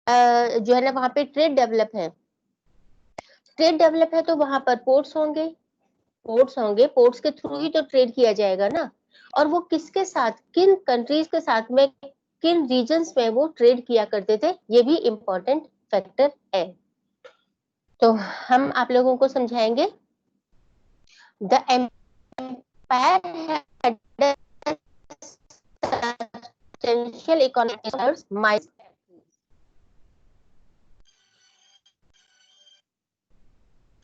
जो है ना वहां पे ट्रेड डेवलप है, ट्रेड डेवलप है तो वहां पर पोर्ट्स होंगे, पोर्ट्स होंगे, पोर्ट्स के थ्रू ही तो ट्रेड किया जाएगा ना। और वो किसके साथ, किन कंट्रीज के साथ में, किन रीजन्स में वो ट्रेड किया करते थे, ये भी इम्पोर्टेंट फैक्टर है। तो हम आप लोगों को समझाएंगे। The empire had substantial economic mind.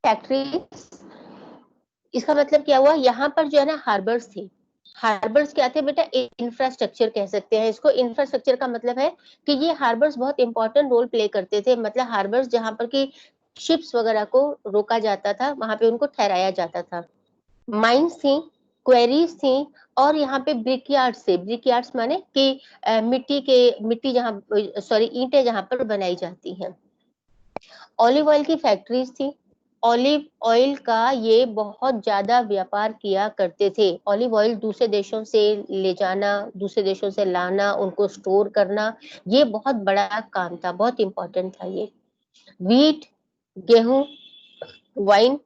Factory, इसका मतलब क्या हुआ, यहाँ पर जो है ना हार्बर्स थे। हार्बर्स क्या थे बेटा, इंफ्रास्ट्रक्चर कह सकते हैं इसको। इंफ्रास्ट्रक्चर का मतलब है कि ये हार्बर्स बहुत इंपॉर्टेंट रोल प्ले करते थे, मतलब हार्बर्स जहाँ पर कि शिप्स वगैरह को रोका जाता था, वहां पे उनको ठहराया जाता था। माइंस थी, क्वेरीज थी, और यहाँ पे ब्रिकयार्ड्स थे। ब्रिकयार्ड्स माने कि मिट्टी जहाँ, सॉरी ईंटें जहाँ पर बनाई जाती हैं। ऑलिव ऑयल की फैक्ट्रीज थी। ऑलिव ऑयल का ये बहुत ज्यादा व्यापार किया करते थे। ऑलिव ऑयल दूसरे देशों से ले जाना, दूसरे देशों से लाना, उनको स्टोर करना, ये बहुत बड़ा काम था, बहुत इंपॉर्टेंट था ये। वीट, गेहूं, वाइन,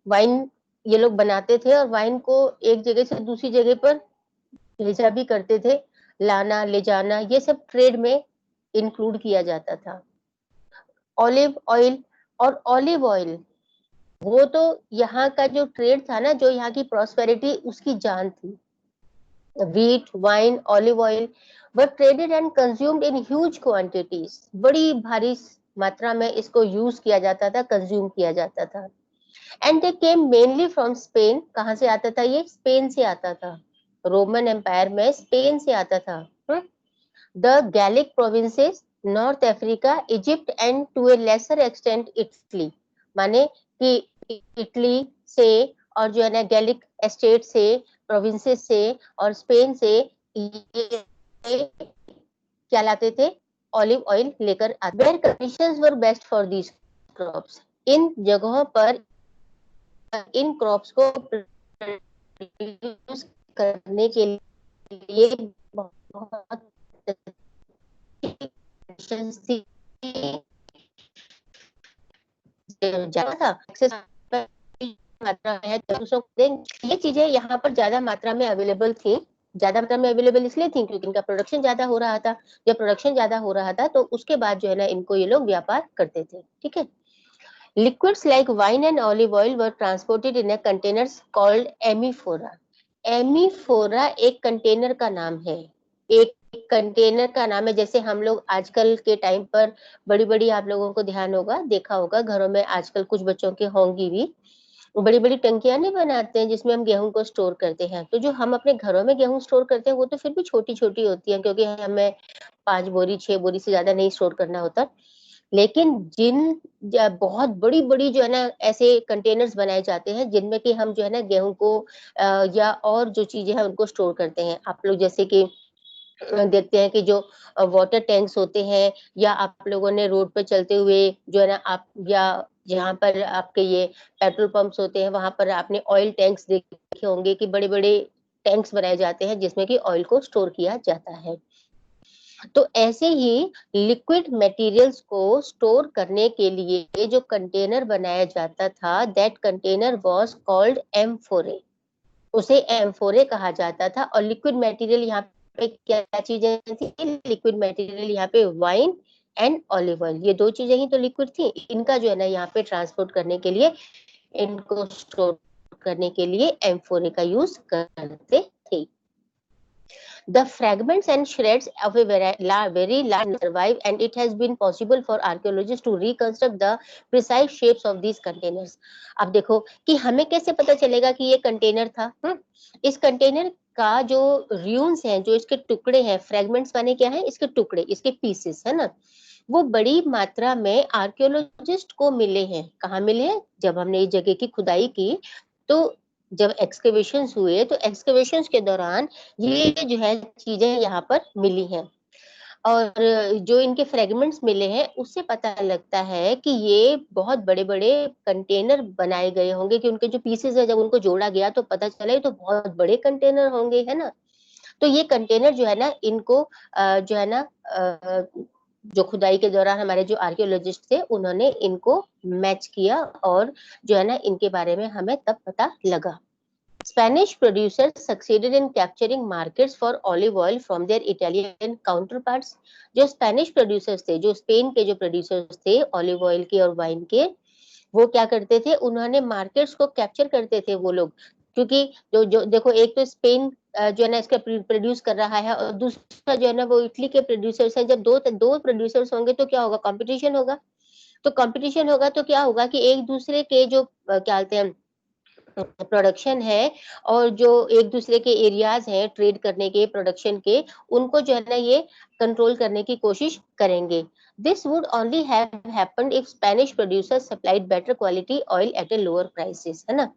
वाइन ये लोग बनाते थे, और वाइन को एक जगह से दूसरी जगह पर भेजा भी करते थे। लाना ले जाना ये सब ट्रेड में इंक्लूड किया जाता था। ऑलिव ऑयल, और ऑलिव ऑयल वो तो यहाँ का जो ट्रेड था ना, जो यहाँ की प्रॉस्पेरिटी, उसकी जान थी। wheat, wine, olive oil were traded and consumed in huge quantities। बड़ी भारी मात्रा में इसको यूज किया जाता था, कंज्यूम किया जाता था। And they came mainly from Spain. कहाँ से आता था ये, स्पेन से आता था। रोमन एम्पायर में स्पेन से आता था। The Gallic provinces, North Africa, Egypt and to a lesser extent Italy, माने कि इटली से, और जो है ना गैलिक एस्टेट से, प्रोविंसेस से और स्पेन से ये क्या लाते थे, ऑलिव ऑयल लेकर आते। Where conditions were best for these crops, इन जगहों पर इन क्रॉप्स को प्रोड्यूस करने के लिए बहुत ज्यादा था, एक्सेस मात्रा है, ये चीजें यहाँ पर ज्यादा मात्रा में अवेलेबल थी। ज्यादा मात्रा में अवेलेबल इसलिए थी क्योंकि इनका प्रोडक्शन ज्यादा हो रहा था। जब प्रोडक्शन ज्यादा हो रहा था तो उसके बाद जो है ना इनको ये लोग व्यापार करते थे। ठीक है। Liquids like wine and olive oil were transported in containers called amphora. Amphora एक कंटेनर का नाम है, एक कंटेनर का नाम है। जैसे हम लोग आजकल के टाइम पर बड़ी बड़ी, आप लोगों को ध्यान होगा, देखा होगा घरों में आजकल कुछ बच्चों के होंगी भी, बड़ी बड़ी टंकियां नहीं बनाते हैं जिसमें हम गेहूं को स्टोर करते हैं। तो जो हम अपने घरों में गेहूं स्टोर करते हैं वो तो फिर भी छोटी छोटी होती है, क्योंकि हमें 5 बोरी 6 बोरी से ज्यादा नहीं स्टोर करना होता। लेकिन बहुत बड़ी बड़ी जो है ना ऐसे कंटेनर्स बनाए जाते हैं जिनमें कि हम जो है ना गेहूं को या और जो चीजें हैं उनको स्टोर करते हैं। आप लोग जैसे कि देखते हैं कि जो वाटर टैंक्स होते हैं, या आप लोगों ने रोड पर चलते हुए जो है ना आप, या जहाँ पर आपके ये पेट्रोल पंप्स होते हैं वहां पर आपने ऑयल टैंक्स देखे होंगे कि बड़े बड़े टैंक्स बनाए जाते हैं जिसमें कि ऑयल को स्टोर किया जाता है। तो ऐसे ही लिक्विड मटेरियल्स को स्टोर करने के लिए जो कंटेनर बनाया जाता था, दैट कंटेनर वाज कॉल्ड एम्फोरे, उसे एम्फोरे कहा जाता था। और लिक्विड मटेरियल यहाँ पे क्या चीजें थी, लिक्विड मटेरियल यहाँ पे वाइन एंड ऑलिव ऑयल, ये दो चीजें ही तो लिक्विड थी। इनका जो है ना यहाँ पे ट्रांसपोर्ट करने के लिए, इनको स्टोर करने के लिए एम्फोरे का यूज करते थे। The fragments and shreds of a very large survive, and it has been possible for archaeologists to reconstruct the precise shapes of these containers। अब देखो कि हमें कैसे पता चलेगा कि ये कंटेनर था। इस कंटेनर का जो ruins हैं, जो इसके टुकड़े हैं, फ्रेगमेंट्स माने क्या है, इसके टुकड़े, इसके पीसेस है ना, वो बड़ी मात्रा में आर्कियोलॉजिस्ट को मिले हैं। कहाँ मिले हैं, जब हमने इस जगह की खुदाई की तो जब एक्सकवेशंस हुए तो एक्सकवेशंस के दौरान ये जो है चीजें यहाँ पर मिली हैं। और जो इनके फ्रेगमेंट्स मिले हैं उससे पता लगता है कि ये बहुत बड़े बड़े कंटेनर बनाए गए होंगे, कि उनके जो पीसेस है जब उनको जोड़ा गया तो पता चला ये तो बहुत बड़े कंटेनर होंगे, है ना। तो ये कंटेनर जो है ना इनको जो है ना जो खुदाई के दौरान हमारे जो आर्कियोलॉजिस्ट थे उन्होंने इनको मैच किया और जो है ना इनके बारे में हमें तब पता लगा। Spanish producers succeeded in capturing markets for olive oil from their Italian counterparts. जो स्पेनिश प्रोड्यूसर्स थे, जो स्पेन के जो प्रोड्यूसर्स थे ऑलिव ऑयल के और वाइन के, वो क्या करते थे, उन्होंने मार्केट्स को कैप्चर करते थे वो लोग, क्योंकि जो जो देखो एक तो स्पेन जो है ना इसका प्रोड्यूस कर रहा है और दूसरा जो है ना वो इटली के प्रोड्यूसर्स हैं। जब दो दो प्रोड्यूसर्स होंगे तो क्या होगा, कंपटीशन होगा। तो कंपटीशन होगा तो क्या होगा कि एक दूसरे के जो क्या बोलते हैं प्रोडक्शन है और जो एक दूसरे के एरियाज हैं ट्रेड करने के, प्रोडक्शन के, उनको जो है ना ये कंट्रोल करने की कोशिश करेंगे। This would only have happened if Spanish producers supplied better quality oil eight a lower prices, है ना।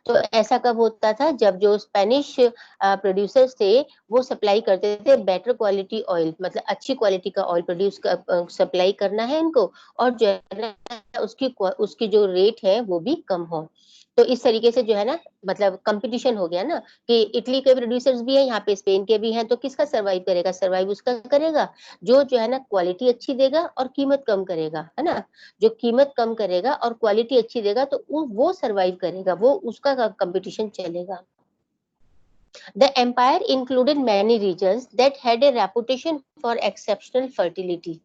तो ऐसा कब होता था, जब जो स्पेनिश प्रोड्यूसर्स थे वो सप्लाई करते थे बेटर क्वालिटी ऑयल, मतलब अच्छी क्वालिटी का ऑयल सप्लाई करना है इनको, और जो है ना उसकी जो रेट है वो भी कम हो। तो इस तरीके से जो है ना मतलब कंपटीशन हो गया ना, कि इटली के प्रोड्यूसर्स भी हैं, यहाँ पे स्पेन के भी हैं, तो किसका सर्वाइव करेगा, सर्वाइव उसका करेगा जो है ना क्वालिटी अच्छी देगा और कीमत कम करेगा, है ना। जो कीमत कम करेगा और क्वालिटी अच्छी देगा तो वो सर्वाइव करेगा, वो उसका कंपटीशन चलेगा। The empire included many regions that had a reputation for exceptional fertility.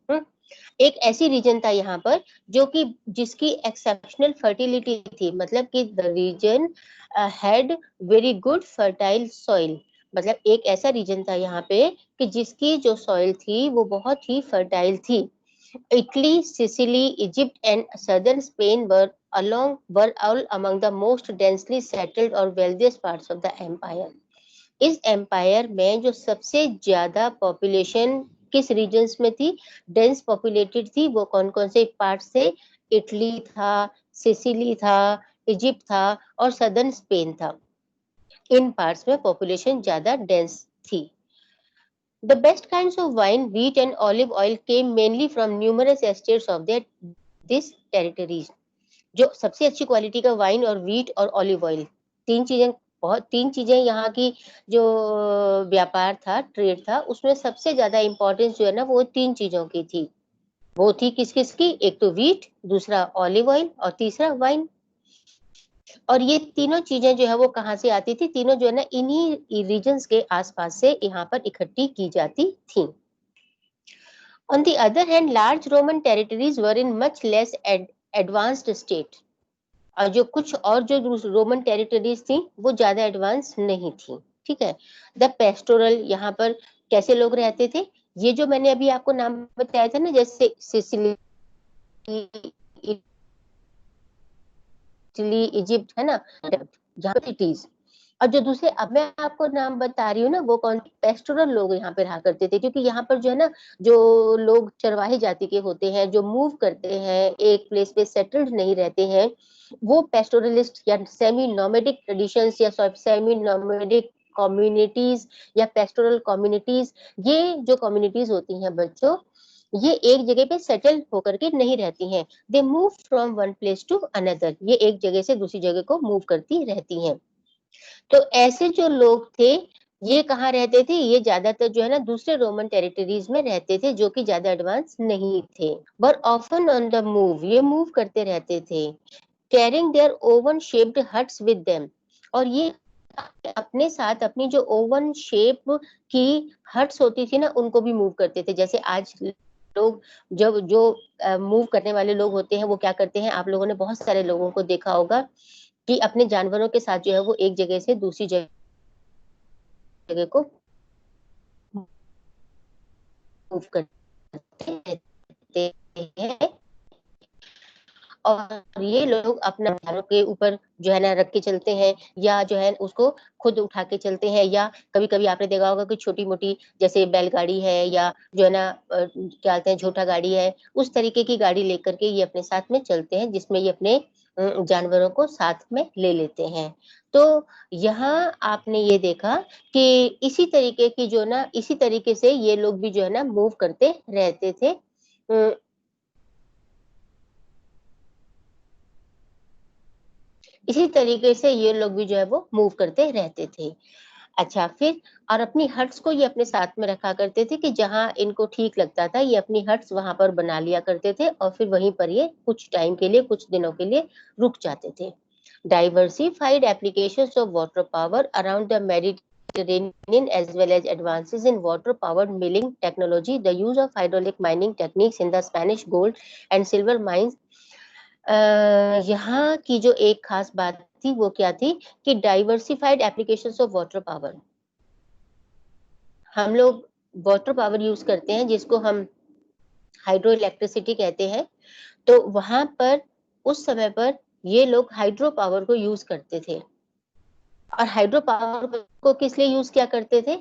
एक ऐसी रीजन था यहाँ पर जो कि जिसकी एक्सेप्शनल फर्टिलिटी थी, मतलब कि the region had very good fertile soil. मतलब एक ऐसा रीजन था यहाँ पे कि जिसकी जो सॉइल थी वो बहुत ही फर्टाइल थी। Italy, Sicily, Egypt and southern Spain were all among the most densely settled और wealthiest parts of the empire. इस एम्पायर में जो सबसे ज्यादा पॉपुलेशन किस रीजन्स में थी, डेंस पॉपुलेटेड थी, वो कौन कौन से पार्ट थे, इटली था, सिसिली था, इजिप्ट था और सदर्न स्पेन था। इन पार्ट्स में पॉपुलेशन ज्यादा डेंस थी। The best kinds of wine, wheat and olive oil came mainly from numerous estates of this territories. जो सबसे अच्छी क्वालिटी का वाइन और व्हीट और ऑलिव ऑयल, तीन चीजें यहाँ की जो व्यापार था, ट्रेड था, उसमें सबसे ज्यादा इंपॉर्टेंस जो है ना वो तीन चीजों की थी। वो थी किस किस की, एक तो व्हीट, दूसरा ऑलिव ऑयल और तीसरा वाइन। और ये तीनों चीजें जो है वो कहाँ से आती थी, तीनों जो है ना इन्हीं रीजन्स के आसपास से यहाँ पर इकट्ठी की जाती थी। On the other hand, large Roman territories were in much less advanced state. और जो कुछ और जो रोमन टेरिटरीज थी वो ज्यादा एडवांस नहीं थी, ठीक है। द पेस्टोरल, यहाँ पर कैसे लोग रहते थे, ये जो मैंने अभी आपको नाम बताया था ना, जैसे सिसिली, इटली, इजिप्ट, है ना, यहाँ सिटीज। और जो दूसरे अब मैं आपको नाम बता रही हूँ ना, वो कौन, पेस्टोरल लोग यहाँ पे रहा करते थे, क्योंकि यहाँ पर जो है ना जो लोग चरवाही जाति के होते हैं, जो मूव करते हैं, एक प्लेस पे सेटल्ड नहीं रहते हैं, वो पेस्टोरलिस्ट या सेमी नोमेडिक ट्रेडिशंस या सेमी नोमेडिक कम्युनिटीज या पेस्टोरल कम्युनिटीज, ये जो कम्युनिटीज होती हैं बच्चों, ये एक जगह पे सेटल होकर के नहीं रहती हैं। They move from one place to another, ये एक जगह से दूसरी जगह को मूव करती रहती हैं। तो ऐसे जो लोग थे ये कहाँ रहते थे, ये ज्यादातर जो है ना दूसरे रोमन टेरिटरीज में रहते थे जो कि ज्यादा एडवांस नहीं थे। Were often on the move, ये मूव करते रहते थे। Carrying their own shaped huts with them, और ये अपने साथ अपनी जो ओवन शेप की हट्स होती थी ना उनको भी मूव करते थे। जैसे आज लोग जब जो मूव करने वाले लोग होते हैं वो क्या करते हैं, आप लोगों ने बहुत सारे लोगों को देखा होगा कि अपने जानवरों के साथ जो है वो एक जगह से दूसरी जगह को मूव करते रहते हैं। और ये लोग अपना पैरों के ऊपर जो है ना रख के चलते हैं, या जो है उसको खुद उठा के चलते हैं, या कभी-कभी आपने देखा होगा कि छोटी-मोटी जैसे बैलगाड़ी है या जो है ना क्या कहते हैं झोटा गाड़ी है, उस तरीके की गाड़ी लेकर के ये अपने साथ में चलते हैं, जिसमें ये अपने जानवरों को साथ में ले लेते हैं। तो यहाँ आपने ये देखा कि इसी तरीके की जो ना इसी तरीके से ये लोग भी जो है ना मूव करते रहते थे। इसी तरीके से ये लोग भी जो है वो मूव करते रहते थे। अच्छा, फिर और अपनी हट्स को ये अपने साथ में रखा करते थे कि जहाँ इनको ठीक लगता था ये अपनी हट्स वहां पर बना लिया करते थे और फिर वहीं पर ये कुछ टाइम के लिए, कुछ दिनों के लिए रुक जाते थे। Diversified applications of water power around the Mediterranean as well as advances in water powered milling technology, the use of hydraulic mining techniques in the Spanish gold and silver mines। यहाँ की जो एक खास बात थी वो क्या थी कि diversified applications of water power, हम लोग वाटर पावर यूज करते हैं जिसको हम हाइड्रो इलेक्ट्रिसिटी कहते हैं। तो वहां पर उस समय पर ये लोग हाइड्रो पावर को यूज करते थे। और हाइड्रो पावर को किस लिए यूज किया करते थे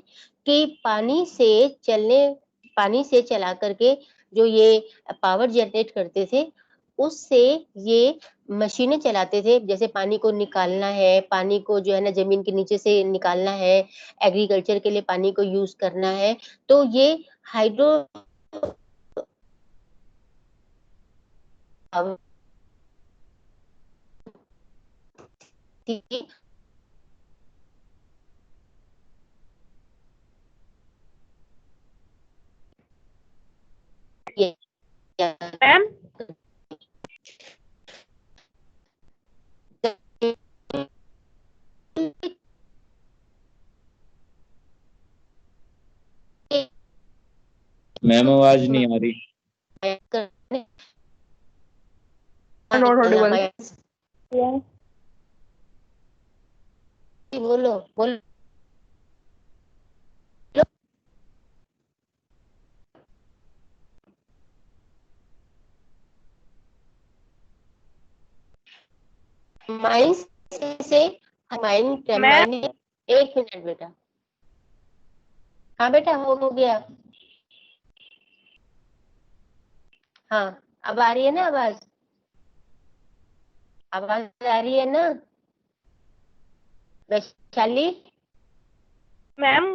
कि पानी से चला करके जो ये पावर जनरेट करते थे उससे ये मशीनें चलाते थे। जैसे पानी को निकालना है, पानी को जो है ना जमीन के नीचे से निकालना है, एग्रीकल्चर के लिए पानी को यूज करना है, तो ये हाइड्रो पावर मैम मैम आवाज नहीं आ रही। Not Audible. बोलो बोलो। माइंस से माइनिंग, एक मिनट बेटा। हाँ बेटा हो गया। हाँ अब आ रही है ना आवाज? आवाज आ रही है ना वैशाली? मैम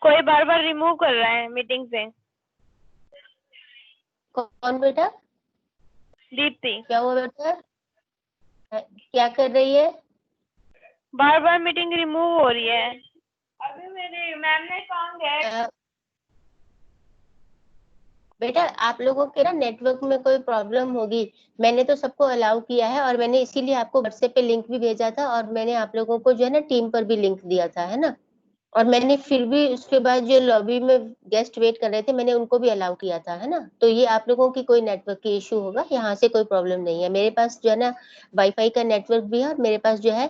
कोई बार बार रिमूव कर रहा है मीटिंग से। कौन बेटा? दीप्ति। क्या हुआ बेटा? क्या कर रही है? बार बार मीटिंग रिमूव हो रही है। अभी मेरे मैम ने कॉल किया। बेटा आप लोगों के ना नेटवर्क में कोई प्रॉब्लम होगी। मैंने तो सबको अलाउ किया है और मैंने इसीलिए आपको व्हाट्सएप पे लिंक भी भेजा था और मैंने आप लोगों को जो है ना टीम पर भी लिंक दिया था, है ना। और मैंने फिर भी उसके बाद जो लॉबी में गेस्ट वेट कर रहे थे मैंने उनको भी अलाउ किया था, है ना। तो ये आप लोगों की कोई नेटवर्क की इशू होगा, यहाँ से कोई प्रॉब्लम नहीं है। मेरे पास जो है ना वाईफाई का नेटवर्क भी है और मेरे पास जो है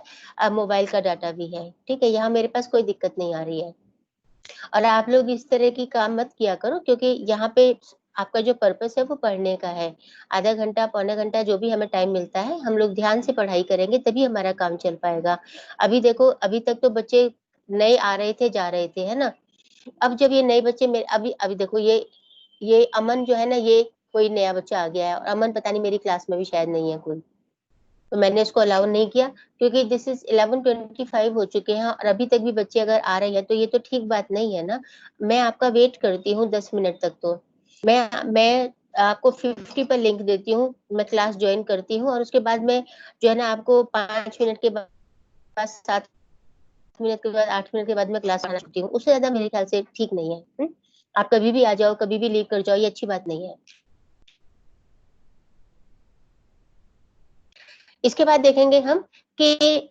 मोबाइल का डाटा भी है, ठीक है। यहाँ मेरे पास कोई दिक्कत नहीं आ रही है। और आप लोग इस तरह की काम मत किया करो क्योंकि यहाँ पे आपका जो पर्पस है वो पढ़ने का है। आधा घंटा पौना घंटा जो भी हमें टाइम मिलता है हम लोग ध्यान से पढ़ाई करेंगे तभी हमारा काम चल पाएगा। अभी देखो अभी तक तो बच्चे नए आ रहे थे जा रहे थे, है ना। अब जब ये नए बच्चे मेरे अभी अभी देखो ये अमन जो है ना ये कोई नया बच्चा आ गया है और अमन पता नहीं मेरी क्लास में भी शायद नहीं है कोई, तो मैंने इसको अलाउ नहीं किया क्योंकि दिस इज 11:25 हो चुके हैं और अभी तक भी बच्चे अगर आ रहे हैं तो ये तो ठीक बात नहीं है ना। मैं आपका वेट करती हूँ 10 मिनट तक, तो मैं आपको 50 पर लिंक देती हूँ, मैं क्लास ज्वाइन करती हूँ और उसके बाद में जो है ना आपको 5 मिनट के बाद 7 मिनट के बाद 8 मिनट के बाद मैं क्लास आना सकती हूँ, उससे ज्यादा मेरे ख्याल से ठीक नहीं है। आप कभी भी आ जाओ कभी भी लीव कर जाओ, ये अच्छी बात नहीं है। इसके बाद देखेंगे हम कि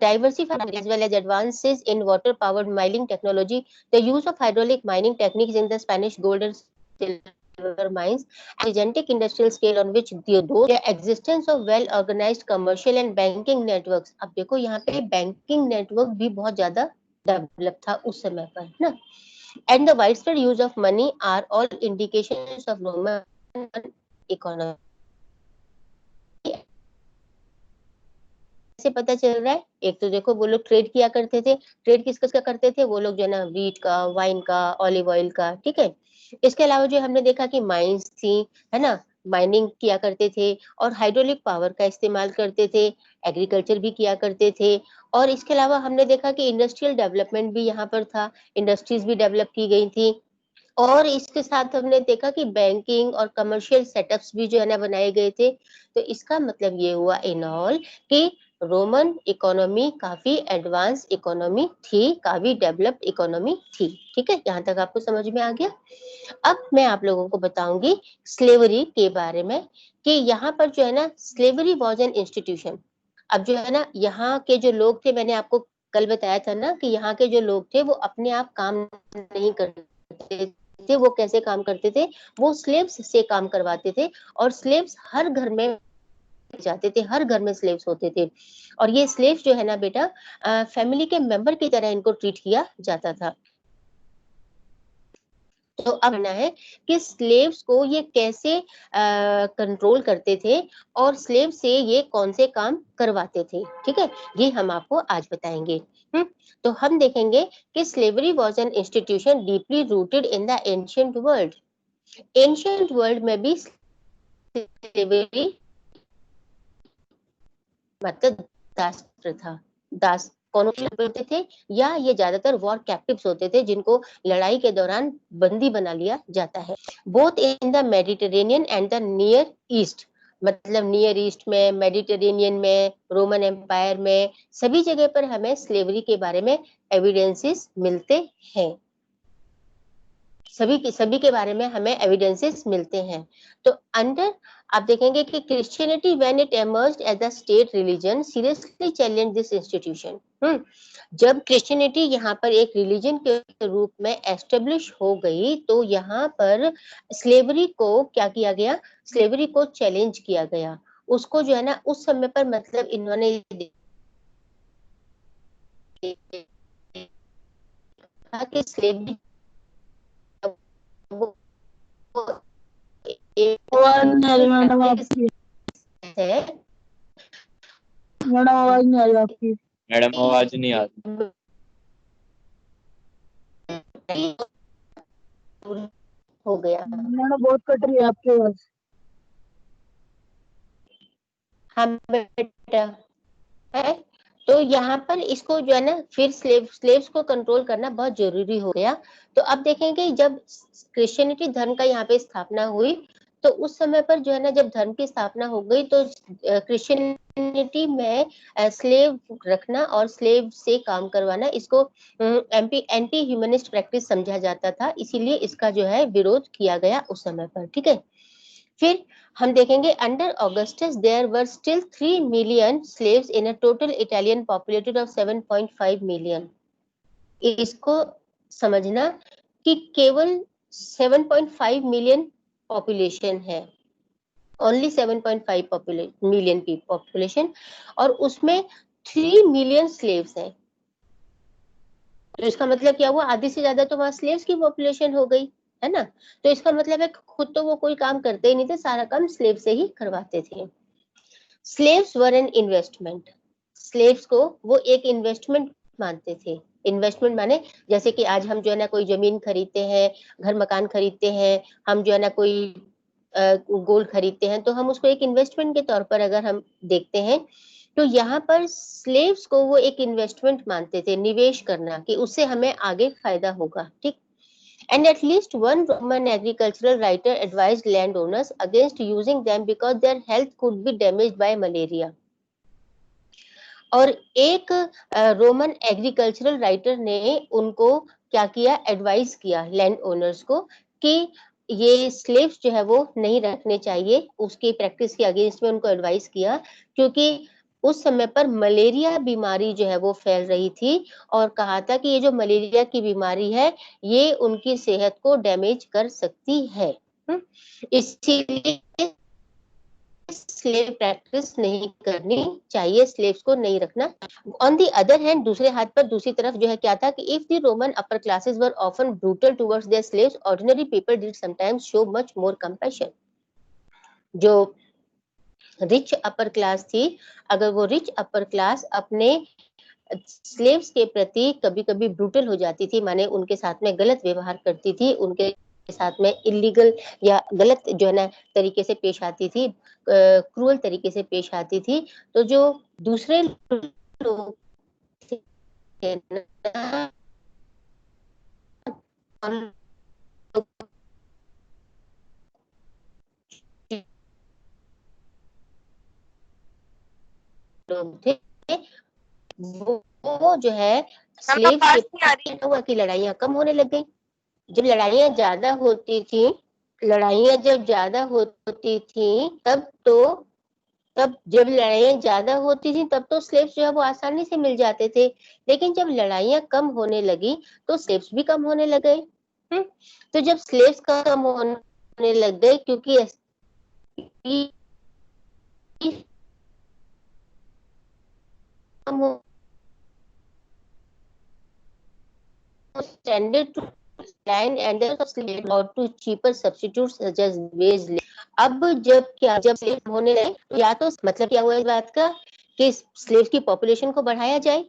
diversified as well as advances in water powered mining technology, the use of hydraulic mining techniques in the Spanish gold and silver mines, and gigantic industrial scale on which the existence of well organized commercial and banking networks। अब देखो यहाँ पे banking network भी बहुत ज्यादा develop था उस समय पर ना। and the widespread use of money are all indications of Roman economy। से पता चल रहा है, एक तो देखो वो लोग ट्रेड किया करते थे। ट्रेड किस किस का करते थे वो लोग, जो है ना वीट का, वाइन का, ऑलिव ऑयल का, ठीक है। इसके अलावा जो हमने देखा कि माइंस थी, है ना, माइनिंग किया करते थे और हाइड्रोलिक पावर का इस्तेमाल करते थे, एग्रीकल्चर भी किया करते थे। और इसके अलावा हमने देखा कि इंडस्ट्रियल डेवलपमेंट भी यहाँ पर था, इंडस्ट्रीज भी डेवलप की गई थी। और इसके साथ हमने देखा कि बैंकिंग और कमर्शियल सेटअप्स भी जो है ना बनाए गए थे। तो इसका मतलब ये हुआ इन ऑल कि रोमन इकोनॉमी काफी एडवांस इकोनॉमी थी, काफी डेवलप्ड इकोनॉमी थी। ठीक है, यहाँ तक आपको समझ में आ गया। अब मैं आप लोगों को बताऊंगी स्लेवरी के बारे में कि यहाँ पर जो है ना स्लेवरी वॉज एन इंस्टीट्यूशन। अब जो है ना यहाँ के जो लोग थे, मैंने आपको कल बताया था ना कि यहाँ के जो लोग थे वो अपने आप काम नहीं करते थे। वो कैसे काम करते थे? वो स्लेव्स से काम करवाते थे और स्लेव्स हर घर में जाते थे, हर घर में स्लेव्स होते थे। और ये स्लेव्स जो है ना बेटा फैमिली के मेंबर की तरह इनको ट्रीट किया जाता था। तो अब ना है कि स्लेव्स को ये कैसे कंट्रोल करते थे और स्लेव से ये कौन से काम करवाते थे। ठीक है, ये हम आपको आज बताएंगे। तो हम देखेंगे कि slavery was an institution deeply rooted in the ancient world. Ancient world में भी स्लेवरी मतलब दास प्रथा, दास कौन करते थे, या ये ज्यादातर वॉर कैप्टिव्स होते थे जिनको लड़ाई के दौरान बंदी बना लिया जाता है। Both in the Mediterranean and the near east, मतलब नियर ईस्ट में, मेडिटेरेनियन में, रोमन एम्पायर में, सभी जगह पर हमें स्लेवरी के बारे में एविडेंसेस मिलते हैं। सभी के बारे में हमें एविडेंसेस मिलते हैं। तो अंडर आप देखेंगे कि Christianity when it emerged as a state religion seriously challenge this institution. जब क्रिश्चियनिटी यहाँ पर एक रिलीजन के रूप में एस्टेब्लिश हो गई तो यहाँ पर स्लेवरी को क्या किया गया? स्लेवरी को चैलेंज किया गया। उसको जो है ना उस समय पर मतलब इन्होंने देखा कि स्लेवरी आवाज नहीं आ रही मैडम आपकी। है मैडम आवाज नहीं आ रही आपकी। मैडम आवाज नहीं आ रही। हो गया। मैडम बहुत कट रही है आपकी आवाज। हाँ बेटा है। तो यहाँ पर इसको जो है ना फिर स्लेव्स को कंट्रोल करना बहुत जरूरी हो गया। तो अब देखेंगे जब क्रिश्चियनिटी धर्म का यहाँ पे स्थापना हुई तो उस समय पर जो है ना जब धर्म की स्थापना हो गई तो क्रिश्चियनिटी में स्लेव रखना और स्लेव से काम करवाना इसको एंटी ह्यूमनिस्ट प्रैक्टिस समझा जाता था, इसीलिए इसका जो है विरोध किया गया उस समय पर। ठीक है, फिर हम देखेंगे under Augustus there were still 3 million slaves in a total Italian populated of 7.5 million. इसको समझना कि केवल 7.5 मिलियन पॉपुलेशन है, ओनली 7.5 मिलियन की पॉपुलेशन, और उसमें 3 मिलियन स्लेव्स हैं। तो इसका मतलब क्या हुआ? आधी से ज्यादा तो वहां स्लेव्स की पॉपुलेशन हो गई, है ना। तो इसका मतलब है खुद तो वो कोई काम करते ही नहीं थे, सारा काम स्लेव से ही करवाते थे। Slaves were an investment. Slaves को वो एक इन्वेस्टमेंट मानते थे। इन्वेस्टमेंट माने जैसे कि आज हम जो है ना कोई जमीन खरीदते हैं, घर मकान खरीदते हैं, हम जो है ना कोई गोल्ड खरीदते हैं, तो हम उसको एक इन्वेस्टमेंट के तौर पर अगर हम देखते हैं तो यहाँ पर स्लेव्स को वो एक इन्वेस्टमेंट मानते थे, निवेश करना, कि उससे हमें आगे फायदा होगा। ठीक, and at least one Roman agricultural writer advised landowners against using them because their health could be damaged by malaria. और एक रोमन एग्रीकल्चरल राइटर ने उनको क्या किया? एडवाइस किया लैंड ओनर्स को कि ये स्लेव्स जो है वो नहीं रखने चाहिए, उसकी प्रैक्टिस के अगेंस्ट में उनको एडवाइस किया, क्योंकि उस समय पर मलेरिया बीमारी जो है वो फैल रही थी और कहा था कि ये जो मलेरिया की बीमारी है ये उनकी सेहत को डैमेज कर सकती है। इसीलिए स्लेव प्रैक्टिस नहीं करनी चाहिए, स्लेव्स को नहीं रखना। ऑन दी अदर हैंड, दूसरे हाथ पर दूसरी तरफ जो है क्या था कि if the Roman upper classes were often brutal towards their slaves, ordinary people did sometimes show much more compassion. जो रिच अपर क्लास थी, अगर वो रिच अपर क्लास अपने स्लेव्स के प्रति कभी कभी ब्रूटल हो जाती थी, माने उनके साथ में गलत व्यवहार करती थी, उनके साथ में इलीगल या गलत जो है ना तरीके से पेश आती थी, क्रूअल तरीके से पेश आती थी, तो जो दूसरे लोग थे ना, लोग थे वो जो है स्लेव्स आवाज के नहीं आ रही। हुआ कि लड़ाइयाँ कम होने लग गई। जब लड़ाइयाँ ज्यादा होती थी, लड़ाइयाँ जब ज्यादा होती थी तब जब लड़ाइयाँ ज्यादा होती थी तब तो स्लेव्स जो है वो आसानी से मिल जाते थे। लेकिन जब लड़ाइयाँ कम होने लगी तो स्लेव्स भी कम होने लग गए। तो जब स्लेव्स कम होने लग गए क्योंकि tended to decline and there was slave or to cheaper substitutes such as wage labor. अब जब स्लेव होने लगे तो या तो मतलब क्या हुआ इस बात का कि स्लेव की पॉपुलेशन को बढ़ाया जाए,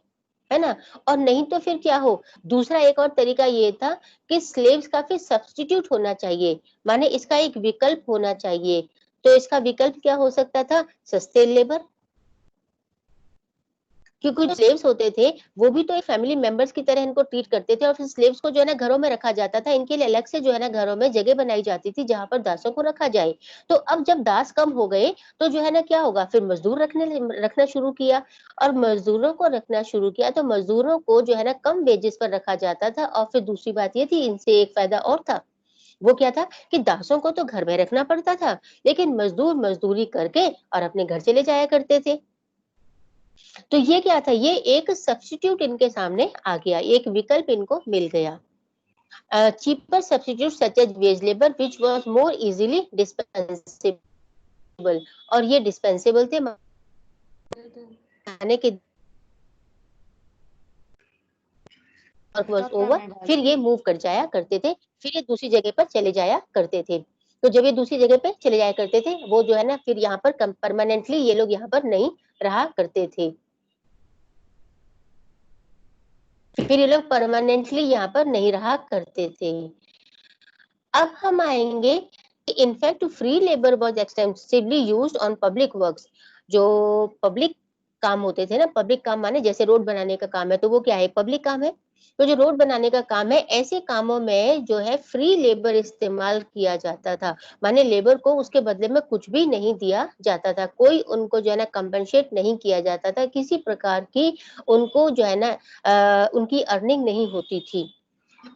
है ना, और नहीं तो फिर क्या हो, दूसरा एक और तरीका ये था कि स्लेव्स का फिर सब्स्टिट्यूट होना चाहिए, माने इसका एक विकल्प होना चाहिए। तो इसका विकल्प क्या हो सकता था, सस्ते लेबर, क्योंकि जो स्लेव्स होते थे वो भी तो एक फैमिली मेंबर्स की तरह इनको ट्रीट करते थे और फिर स्लेव्स को जो है ना घरों में रखा जाता था, इनके लिए अलग से जो है ना घरों में जगह बनाई जाती थी जहां पर दासों को रखा जाए। तो अब जब दास कम हो गए तो जो है ना क्या होगा, फिर मजदूर रखना शुरू किया, और मजदूरों को रखना शुरू किया तो मजदूरों को जो है ना कम वेजेस पर रखा जाता था। और फिर दूसरी बात ये थी, इनसे एक फायदा और था, वो क्या था कि दासों को तो घर में रखना पड़ता था, लेकिन मजदूर मजदूरी करके और अपने घर चले जाया करते थे। तो ये क्या था, ये एक सब्स्टिट्यूट इनके सामने आ गया, एक विकल्प इनको मिल गया। cheaper substitute such as wage labor which was more easily dispensable, और ये डिस्पेंसेबल थे, माने के वर्क वाज ओवर, फिर ये मूव कर जाया करते थे, फिर ये दूसरी जगह पर चले जाया करते थे। तो जब ये दूसरी जगह पे चले जाया करते थे वो जो है ना फिर यहाँ पर परमानेंटली ये लोग यहाँ पर नहीं रहा करते थे, फिर ये लोग परमानेंटली यहाँ पर नहीं रहा करते थे। अब हम आएंगे कि in fact free labour was extensively used on public works. जो पब्लिक काम होते थे ना, पब्लिक काम माने जैसे रोड बनाने का काम है तो वो क्या है, पब्लिक काम है। तो जो रोड बनाने का काम है, ऐसे कामों में जो है फ्री लेबर इस्तेमाल किया जाता था, माने लेबर को उसके बदले में कुछ भी नहीं दिया जाता था, कोई उनको जो है ना कंपनसेट नहीं किया जाता था, किसी प्रकार की उनको जो है ना उनकी अर्निंग नहीं होती थी।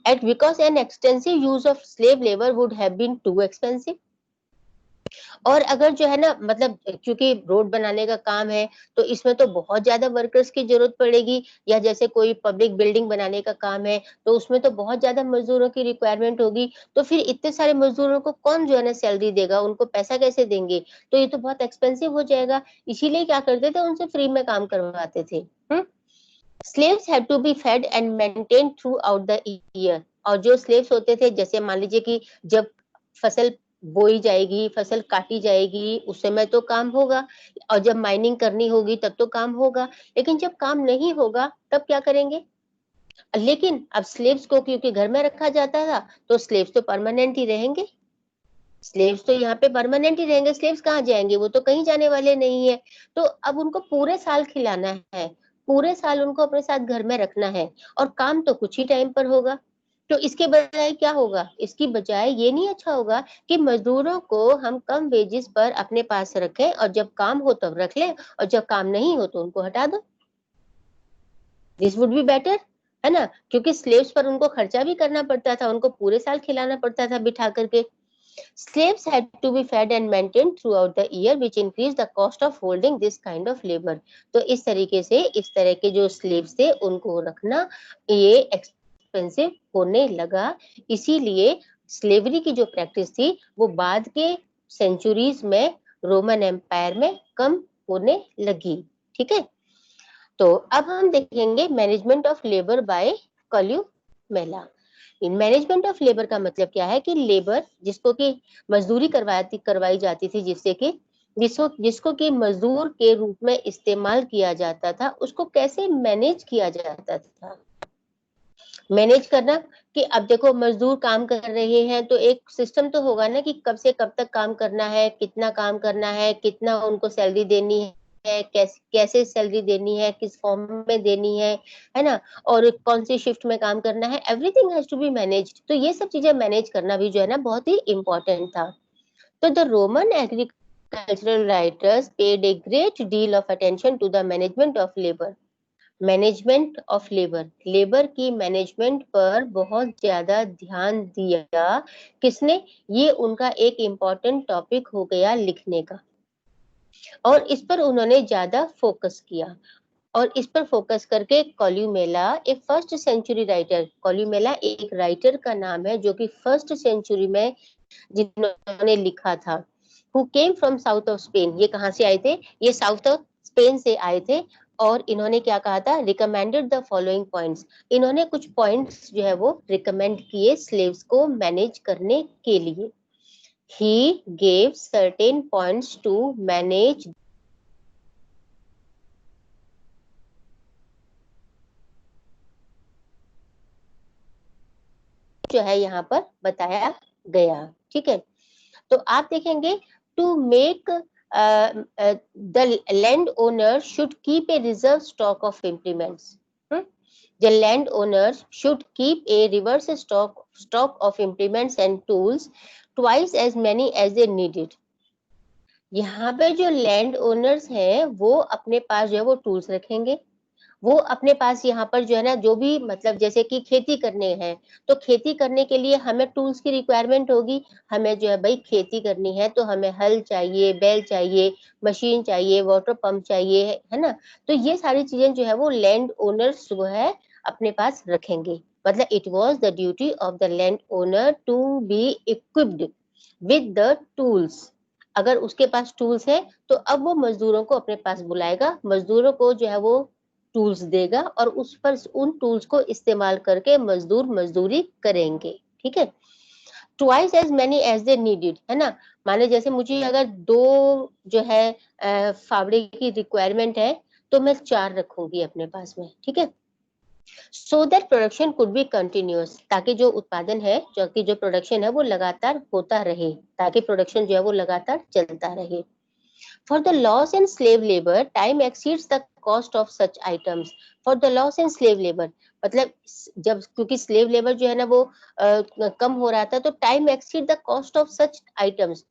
And because an extensive use of slave labor would have been too expensive, और अगर जो है ना मतलब क्योंकि रोड बनाने का काम है तो इसमें तो बहुत ज्यादा वर्कर्स की जरूरत पड़ेगी, या जैसे कोई पब्लिक बिल्डिंग बनाने का काम है तो उसमें तो बहुत ज्यादा मजदूरों की रिक्वायरमेंट होगी, तो फिर इतने सारे मजदूरों को कौन जो है ना सैलरी देगा, उनको पैसा कैसे देंगे, तो ये तो बहुत एक्सपेंसिव हो जाएगा। इसीलिए क्या करते थे, उनसे फ्री में काम करवाते थे। Slaves had to be fed and maintained throughout the year, और जो स्लेव्स होते थे, जैसे मान लीजिए कि जब फसल बोई जाएगी, फसल काटी जाएगी, उस समय तो काम होगा, और जब माइनिंग करनी होगी तब तो काम होगा, लेकिन जब काम नहीं होगा तब क्या करेंगे। लेकिन अब स्लेव्स को क्योंकि घर में रखा जाता था तो स्लेव्स तो परमानेंट ही रहेंगे, स्लेव्स तो यहाँ पे परमानेंट ही रहेंगे, स्लेव्स कहाँ जाएंगे, वो तो कहीं जाने वाले नहीं है। तो अब उनको पूरे साल खिलाना है, पूरे साल उनको अपने साथ घर में रखना है, और काम तो कुछ ही टाइम पर होगा। तो इसके बजाय क्या होगा, इसकी बजाय ये नहीं अच्छा होगा कि मजदूरों को हम कम वेजेस पर अपने पास रखें और जब काम हो तब रख लें, और जब काम नहीं हो तो उनको हटा दो। दिस वुड बी बेटर, है ना, क्योंकि स्लेव्स पर उनको खर्चा भी करना पड़ता था, उनको पूरे साल खिलाना पड़ता था बिठा करके। Slaves had to be fed and maintained throughout the year, which increased the cost of holding this kind of labor. तो इस तरीके से इस तरह के जो स्लेव्स थे उनको रखना ये एक्सपेंसिव होने लगा, इसीलिए स्लेवरी की जो प्रैक्टिस थी वो बाद के सेंचुरीज में रोमन एम्पायर में कम होने लगी। ठीक है, तो अब हम देखेंगे management of labour by columella. In management of labour का मतलब क्या है कि लेबर जिसको कि मजदूरी करवाई जाती थी, जिसको कि मजदूर के रूप में इस्तेमाल किया जाता था, उसको कैसे मैनेज किया जाता था। मैनेज करना कि अब देखो मजदूर काम कर रहे हैं तो एक सिस्टम तो होगा ना कि कब से कब तक काम करना है, कितना काम करना है, कितना उनको सैलरी देनी है, कैसे सैलरी देनी है, किस फॉर्म में देनी है ना, और कौन सी शिफ्ट में काम करना है, everything has to be managed. तो ये सब चीजें मैनेज करना भी जो है ना बहुत ही इम्पोर्टेंट था। तो the Roman agricultural writers paid a great deal of attention to the management of labour. Management of labour, labour की मैनेजमेंट पर बहुत ज्यादा ध्यान दिया किसने, ये उनका एक इम्पोर्टेंट टॉपिक हो गया लिखने का, और इस पर उन्होंने ज्यादा फोकस किया। और इस पर फोकस करके कॉल्यूमेला एक फर्स्ट सेंचुरी राइटर, कॉल्यूमेला एक राइटर का नाम है जो कि फर्स्ट सेंचुरी में जिन्होंने लिखा था, who came from south of Spain, ये कहाँ से आए थे, ये साउथ ऑफ स्पेन से आए थे। और इन्होंने क्या कहा था, रिकमेंडेड द फॉलोइंग पॉइंट्स, इन्होंने कुछ पॉइंट्स जो है वो रिकमेंड किए स्लेव्स को मैनेज करने के लिए। He gave certain points to manage जो है यहाँ पर बताया गया। ठीक है, तो आप देखेंगे to make the land owner should keep a reserve stock of implements, the landowners should keep a reverse stock of implements and tools twice as many as they needed। यहाँ पे जो लैंड ओनर्स हैं वो अपने पास जो है वो tools रखेंगे, वो अपने पास यहाँ पर जो है ना, जो भी मतलब जैसे कि खेती करने हैं तो खेती करने के लिए हमें टूल्स की रिक्वायरमेंट होगी, हमें जो है भाई खेती करनी है तो हमें हल चाहिए, बैल चाहिए, मशीन चाहिए, वाटर पंप चाहिए, है ना। तो ये सारी चीजें जो है वो लैंड ओनर्स जो है अपने पास रखेंगे। मतलब it was the duty of the land owner to be equipped with the tools. अगर उसके पास टूल्स है तो अब वो मजदूरों को अपने पास बुलाएगा, मजदूरों को जो है वो टूल्स देगा और उस पर उन टूल्स को इस्तेमाल करके मजदूर मजदूरी करेंगे। ठीक है, twice as many as they needed, है ना। माने जैसे मुझे अगर 2 जो है फावड़े की रिक्वायरमेंट है तो मैं 4 रखूंगी अपने पास में। ठीक है, so that production could be continuous, ताकि जो उत्पादन है, जो प्रोडक्शन है वो लगातार होता रहे, ताकि प्रोडक्शन जो है वो लगातार चलता रहे। For the loss in slave labor, time exceeds the cost of such items. For the loss in slave labor, मतलब जब क्योंकि स्लेव लेबर जो है ना वो कम हो रहा था तो time exceed the cost of such items.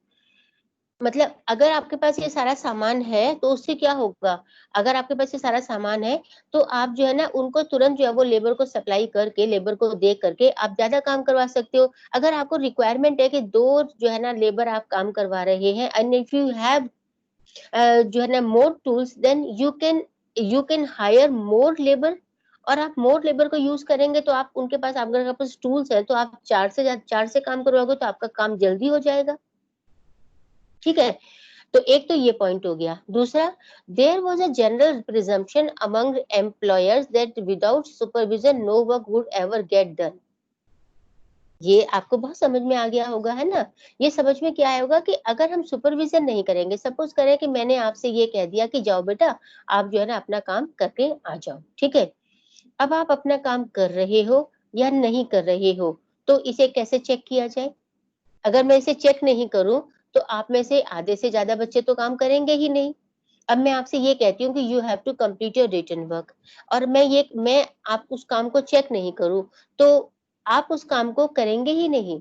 मतलब अगर आपके पास ये सारा सामान है तो उससे क्या होगा, अगर आपके पास ये सारा सामान है तो आप जो है ना उनको तुरंत जो है वो लेबर को सप्लाई करके, लेबर को दे करके आप ज्यादा काम करवा सकते हो। अगर आपको रिक्वायरमेंट है कि 2 जो है ना लेबर आप काम करवा रहे हैं, एंड इफ यू हैव जो है ना more tools, then you can hire more labour. और आप मोर लेबर को यूज करेंगे तो आप उनके पास, अगर आपके पास टूल्स है तो आप 4 से काम करवाओगे तो आपका काम जल्दी हो जाएगा। ठीक है, तो एक तो ये पॉइंट हो गया। दूसरा, there was a general presumption among employers that without supervision no work would ever get done. ये आपको बहुत समझ में आ गया होगा, है ना। ये समझ में क्या आया होगा कि अगर हम सुपरविजन नहीं करेंगे, सपोज करें कि मैंने आपसे ये कह दिया कि जाओ बेटा आप जो है ना अपना काम करके आ जाओ। ठीक है, अब आप अपना काम कर रहे हो या नहीं कर रहे हो, तो इसे कैसे चेक किया जाए। अगर मैं इसे चेक नहीं करूं तो आप में से आधे से ज्यादा बच्चे तो काम करेंगे ही नहीं। अब मैं आपसे ये कहती हूँ कि you have to complete your written work, और मैं आप उस काम को चेक नहीं करूं तो आप उस काम को करेंगे ही नहीं।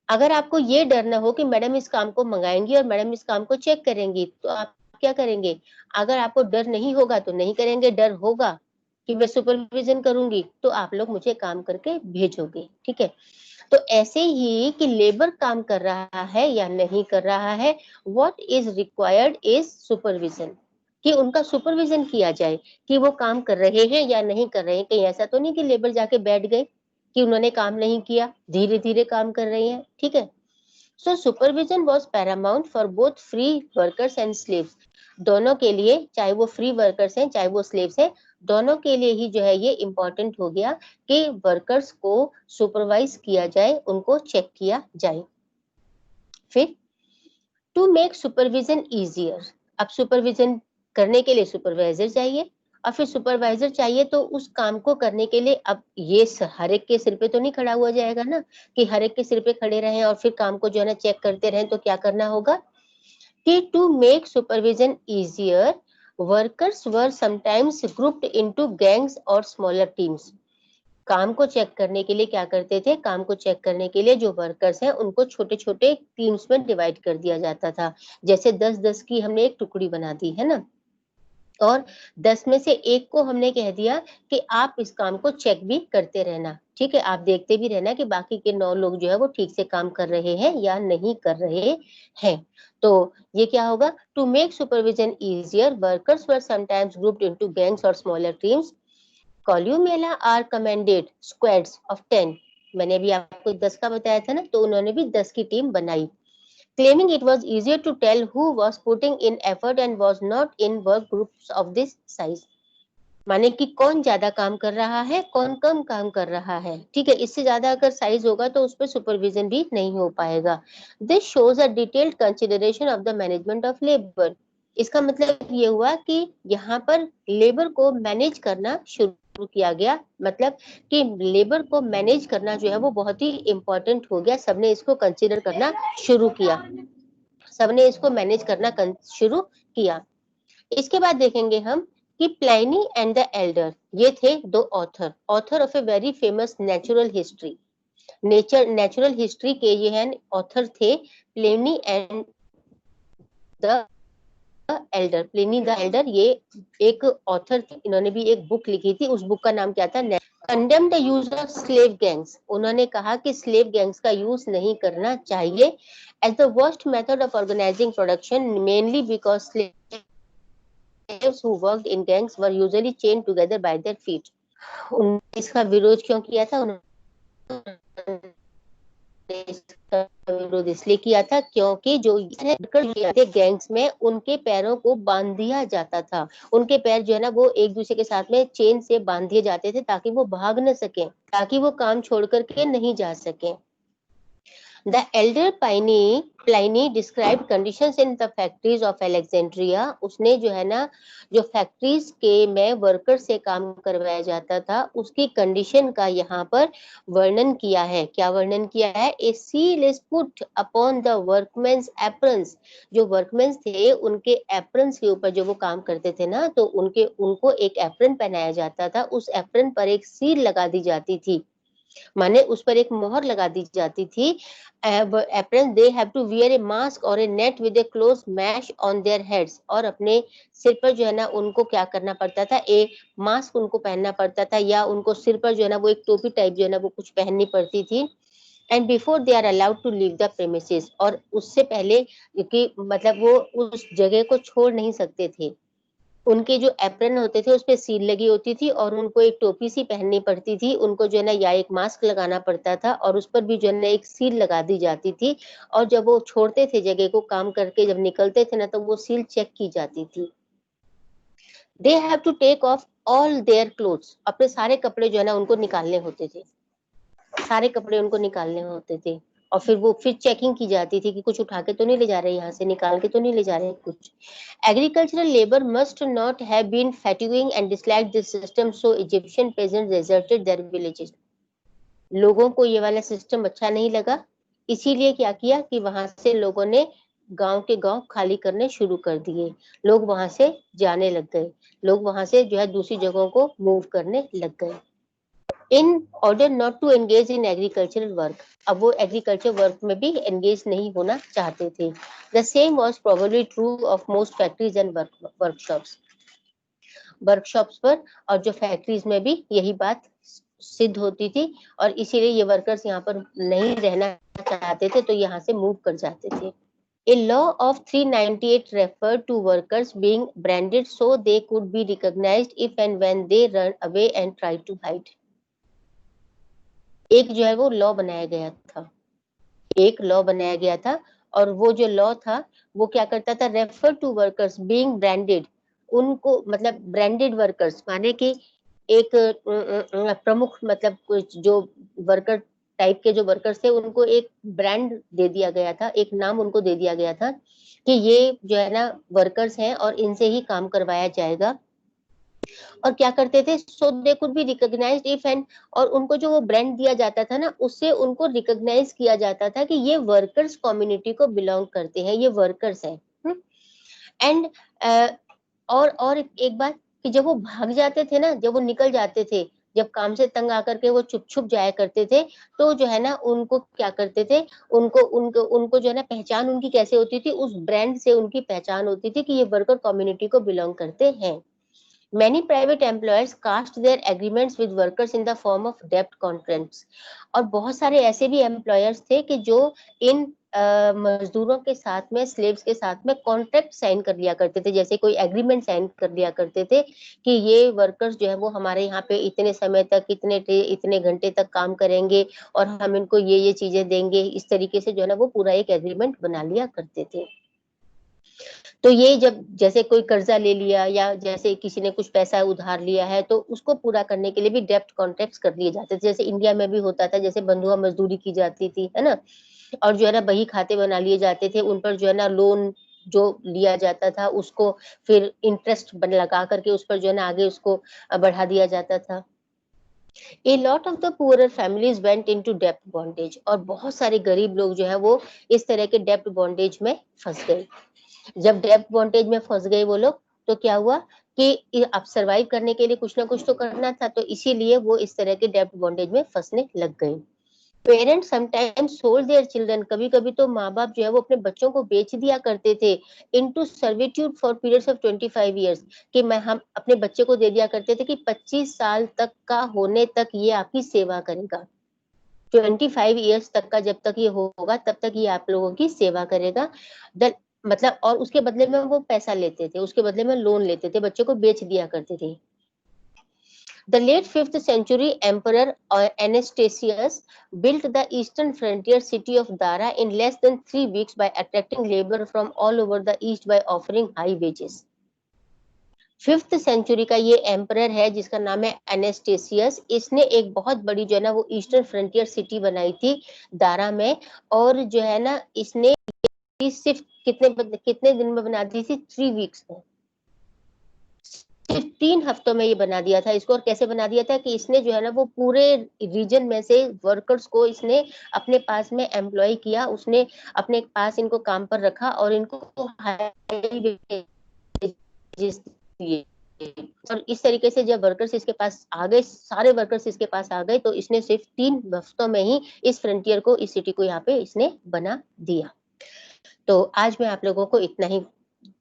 अगर आपको ये डर ना हो कि मैडम इस काम को मंगाएंगी और मैडम इस काम को चेक करेंगी, तो आप क्या करेंगे। अगर आपको डर नहीं होगा तो नहीं करेंगे, डर होगा कि मैं सुपरविजन करूंगी तो आप लोग मुझे काम करके भेजोगे। ठीक है, तो ऐसे ही कि लेबर काम कर रहा है या नहीं कर रहा है, what is required is supervision, कि उनका सुपरविजन किया जाए कि वो काम कर रहे हैं या नहीं कर रहे हैं। कहीं ऐसा तो नहीं कि लेबर जाके बैठ गए कि उन्होंने काम नहीं किया, धीरे धीरे काम कर रहे हैं। ठीक है, so supervision was paramount for both free workers and slaves, दोनों के लिए, चाहे वो फ्री वर्कर्स हैं चाहे वो स्लेव्स हैं, दोनों के लिए ही जो है ये इम्पोर्टेंट हो गया कि वर्कर्स को सुपरवाइज किया जाए, उनको चेक किया जाए। फिर टू मेक सुपरविजन इजियर, अब सुपरविजन करने के लिए सुपरवाइजर चाहिए, और फिर सुपरवाइजर चाहिए तो उस काम को करने के लिए अब ये हर एक के सिर पे तो नहीं खड़ा हुआ जाएगा ना, कि हर एक के सिर पे खड़े रहें और फिर काम को जो है ना चेक करते रहें। तो क्या करना होगा कि to make supervision easier, workers were sometimes grouped into gangs और स्मॉलर टीम्स। काम को चेक करने के लिए क्या करते थे, काम को चेक करने के लिए जो वर्कर्स हैं उनको छोटे छोटे टीम्स में डिवाइड कर दिया जाता था। जैसे 10-10 की हमने एक टुकड़ी बना दी, है ना। और 10 में से एक को हमने कह दिया कि आप इस काम को चेक भी करते रहना, ठीक है, आप देखते भी रहना कि बाकी के 9 लोग जो है वो ठीक से काम कर रहे हैं या नहीं कर रहे हैं। तो ये क्या होगा, to make supervision easier workers were sometimes grouped into gangs और smaller teams. Columella are commended squads of 10, मैंने अभी आपको 10 का बताया था ना, तो उन्होंने भी 10 की टीम बनाई, claiming it was easier to tell who was putting in effort and was not in work groups of this size। माने कि कौन ज्यादा काम कर रहा है, कौन कम काम कर रहा है, ठीक है, इससे ज्यादा अगर साइज होगा तो उस पर सुपरविजन भी नहीं हो पाएगा। This shows a detailed consideration of the management of labour. इसका मतलब ये हुआ कि यहाँ पर लेबर को मैनेज करना शुरू किया गया, मतलब कि लेबर को मैनेज करना जो है वो बहुत ही इंपॉर्टेंट हो गया, सबने इसको कंसिडर करना शुरू किया, सबने इसको मैनेज करना शुरू किया। इसके बाद देखेंगे हम कि प्लाइनी एंड द एल्डर, ये थे दो author, author of a very famous natural history, natural history के ये हैं ऑथर थे Pliny and the elder. Pliny the elder ये एक ऑथर थे, इन्होंने भी एक बुक लिखी थी, उस बुक का नाम क्या था, condemn the use of slave gangs. उन्होंने कहा कि स्लेव गैंग्स का यूज नहीं करना चाहिए as the worst method of organising production, mainly because slaves who worked in gangs were usually chained together by their feet। उन्होंने इसका विरोध क्यों किया था, उन्होंने इसका विरोध इसलिए किया था क्योंकि जो गैंग्स में उनके पैरों को बांध दिया जाता था, उनके पैर जो है ना वो एक दूसरे के साथ में चेन से बांध दिए जाते थे ताकि वो भाग न सके, ताकि वो काम छोड़ करके नहीं जा सके। The elder Pliny described conditions in the factories of Alexandria। उसने जो है ना जो फैक्ट्रीज के में वर्कर से काम करवाया जाता था उसकी कंडीशन का यहाँ पर वर्णन किया है। क्या वर्णन किया है, ए seal is put upon the workmen's aprons। जो वर्कमेंस थे उनके एप्रन्स के ऊपर जो वो काम करते थे ना, तो उनको एक एप्रन पहनाया जाता था, उस एप्रन पर एक सील लगा दी जाती थी, माने उस पर एक मोहर लगा दी जाती थी। Apron they have to wear a mask और a net with a close mesh on their heads. और अपने सिर पर जो है ना उनको क्या करना पड़ता था, एक मास्क उनको पहनना पड़ता था, या उनको सिर पर जो है ना वो एक टोपी टाइप जो है ना वो कुछ पहननी पड़ती थी। And before they are allowed to leave the premises, और उससे पहले कि मतलब वो उस जगह को छोड़ नहीं सकते थे, उनके जो एप्रन होते थे उस पे सील लगी होती थी और उनको एक टोपी सी पहननी पड़ती थी, उनको जो है ना या एक मास्क लगाना पड़ता था और उस पर भी जो है ना एक सील लगा दी जाती थी। और जब वो छोड़ते थे जगह को काम करके, जब निकलते थे ना, तो वो सील चेक की जाती थी। They have to take off all their clothes, अपने सारे कपड़े जो है ना उनको निकालने होते थे, सारे कपड़े उनको निकालने होते थे। और फिर चेकिंग की जाती थी कि कुछ उठा के तो नहीं ले जा रहे, यहाँ से निकाल के तो नहीं ले जा रहे कुछ। Agricultural labor must not have been fatiguing and disliked this system, so Egyptian peasants deserted their villages। लोगों को ये वाला सिस्टम अच्छा नहीं लगा, इसीलिए क्या किया कि वहां से लोगों ने गांव के गांव खाली करने शुरू कर दिए, लोग वहां से जाने लग गए, लोग वहां से जो है दूसरी जगहों को मूव करने लग गए। In order not to engage in agricultural work, अब वो एग्रीकल्चर वर्क में भी एंगेज नहीं होना चाहते थे। The same was probably true of most factories and workshops पर, और जो फैक्ट्रीज में भी यही बात सिद्ध होती थी, और इसीलिए ये वर्कर्स यहाँ पर नहीं रहना चाहते थे तो यहाँ से मूव कर जाते थे। A law of 398 referred to workers being branded so they could be recognized if and when they run away and try to hide। एक जो है वो लॉ बनाया गया था, एक लॉ बनाया गया था, और वो जो लॉ था वो क्या करता था, refer to workers being branded, उनको मतलब ब्रांडेड वर्कर्स माने कि एक प्रमुख मतलब कुछ जो वर्कर टाइप के जो वर्कर्स थे उनको एक ब्रांड दे दिया गया था, एक नाम उनको दे दिया गया था कि ये जो है ना वर्कर्स हैं और इनसे ही काम करवाया जाएगा। और क्या करते थे, so they could be recognised if and, और उनको जो वो ब्रांड दिया जाता था ना उससे उनको रिकॉग्नाइज किया जाता था कि ये वर्कर्स कम्युनिटी को बिलोंग करते हैं, ये वर्कर्स हैं। एंड और एक बात कि जब वो भाग जाते थे ना, जब वो निकल जाते थे, जब काम से तंग आकर के वो चुप छुप जाया करते थे, तो जो है ना उनको क्या करते थे, उनको उनको उनको जो है ना पहचान उनकी कैसे होती थी, उस ब्रांड से उनकी पहचान होती थी कि ये वर्कर कम्युनिटी को बिलोंग करते हैं। Many private employers cast their agreements with workers in the form of debt contracts। और बहुत सारे ऐसे भी एम्प्लॉयर्स थे कि जो इन मजदूरों के साथ में, स्लेव्स के साथ में कॉन्ट्रैक्ट साइन कर लिया करते थे, जैसे कोई एग्रीमेंट साइन कर लिया करते थे कि ये वर्कर्स जो है वो हमारे यहाँ पे इतने समय तक, इतने घंटे तक काम करेंगे और हम इनको ये चीजें देंगे। इस तरीके से जो है ना वो पूरा एक एग्रीमेंट बना लिया करते थे। तो ये जब जैसे कोई कर्जा ले लिया या जैसे किसी ने कुछ पैसा उधार लिया है, तो उसको पूरा करने के लिए भी डेब्ट कॉन्ट्रैक्ट्स कर लिए जाते थे। जैसे इंडिया में भी होता था, जैसे बंधुआ मजदूरी की जाती थी, है ना? और जो है ना बही खाते बना लिए जाते थे, उन पर जो है ना लोन जो लिया जाता था उसको फिर इंटरेस्ट लगा करके उस पर जो है ना आगे उसको बढ़ा दिया जाता था। A lot of the poorer families went into debt bondage। और बहुत सारे गरीब लोग जो है वो इस तरह के डेब्ट बॉन्डेज में फंस गए। जब डेब्ट बॉन्डेज में फंस गए वो लोग, तो क्या हुआ कि अब सरवाइव करने के लिए कुछ ना कुछ तो करना था, तो इसीलिए वो इस तरह के डेब्ट बॉन्डेज में फंसने लग गए। Parents sometimes sold their children. कभी-कभी तो माँ-बाप जो है वो अपने बच्चों को बेच दिया करते थे into servitude for periods of 25 years, कि हम अपने बच्चे को दे दिया करते थे कि 25 साल तक का होने तक ये आपकी सेवा करेगा। 25 इयर्स तक का जब तक ये होगा तब तक ये आप लोगों की सेवा करेगा। द मतलब और उसके बदले में वो पैसा लेते थे, उसके बदले में लोन लेते थे, बच्चे को बेच दिया करते थे। The late 5th century emperor Anastasius built the eastern frontier city of Dara in less than 3 weeks by attracting labor from all over the east by offering high wages। 5th century का ये emperor है जिसका नाम है एनेस्टेसियस। इसने एक बहुत बड़ी जो है ना वो ईस्टर्न फ्रंटियर सिटी बनाई थी दारा में, और जो है ना इसने सिर्फ कितने दिन में बना दी थी? 3 वीक्स में, सिर्फ 3 हफ्तों में ये बना दिया था इसको। और कैसे बना दिया था कि इसने जो है ना वो पूरे रीजन में से वर्कर्स को इसने अपने पास में एम्प्लॉय किया, उसने अपने पास इनको काम पर रखा और इनको हाई वेजेस दिए। और इस तरीके से जब वर्कर्स इसके पास आ गए, सारे वर्कर्स इसके पास आ गए, तो इसने सिर्फ 3 हफ्तों में ही इस फ्रंटियर को, इस सिटी को यहाँ पे इसने बना दिया। तो आज मैं आप लोगों को इतना ही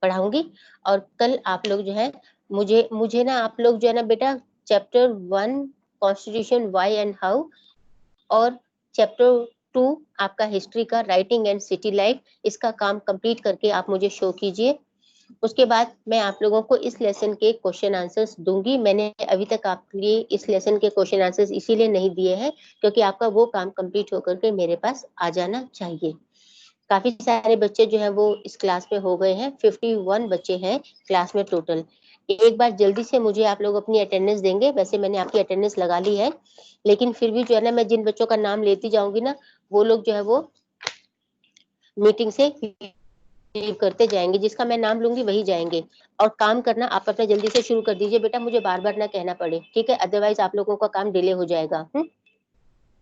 पढ़ाऊंगी, और कल आप लोग जो है मुझे ना आप लोग जो है ना बेटा chapter 1 constitution why and how, और चैप्टर 2 आपका हिस्ट्री का राइटिंग एंड सिटी लाइफ, इसका काम कंप्लीट करके आप मुझे शो कीजिए। उसके बाद मैं आप लोगों को इस लेसन के क्वेश्चन आंसर्स दूंगी। मैंने अभी तक आपके लिए इस लेसन के क्वेश्चन आंसर्स इसीलिए नहीं दिए हैं क्योंकि आपका वो काम कंप्लीट होकर के मेरे पास आ जाना चाहिए। काफी सारे बच्चे जो है वो इस क्लास में हो गए हैं, 51 बच्चे हैं क्लास में टोटल। एक बार जल्दी से मुझे आप लोग अपनी अटेंडेंस देंगे। वैसे मैंने आपकी अटेंडेंस लगा ली है, लेकिन फिर भी जो है ना मैं जिन बच्चों का नाम लेती जाऊंगी ना, वो लोग जो है वो मीटिंग से लीव करते जाएंगे। जिसका मैं नाम लूंगी वही जाएंगे। और काम करना आप अपना जल्दी से शुरू कर दीजिए बेटा, मुझे बार बार ना कहना पड़े, ठीक है? अदरवाइज आप लोगों का काम डिले हो जाएगा।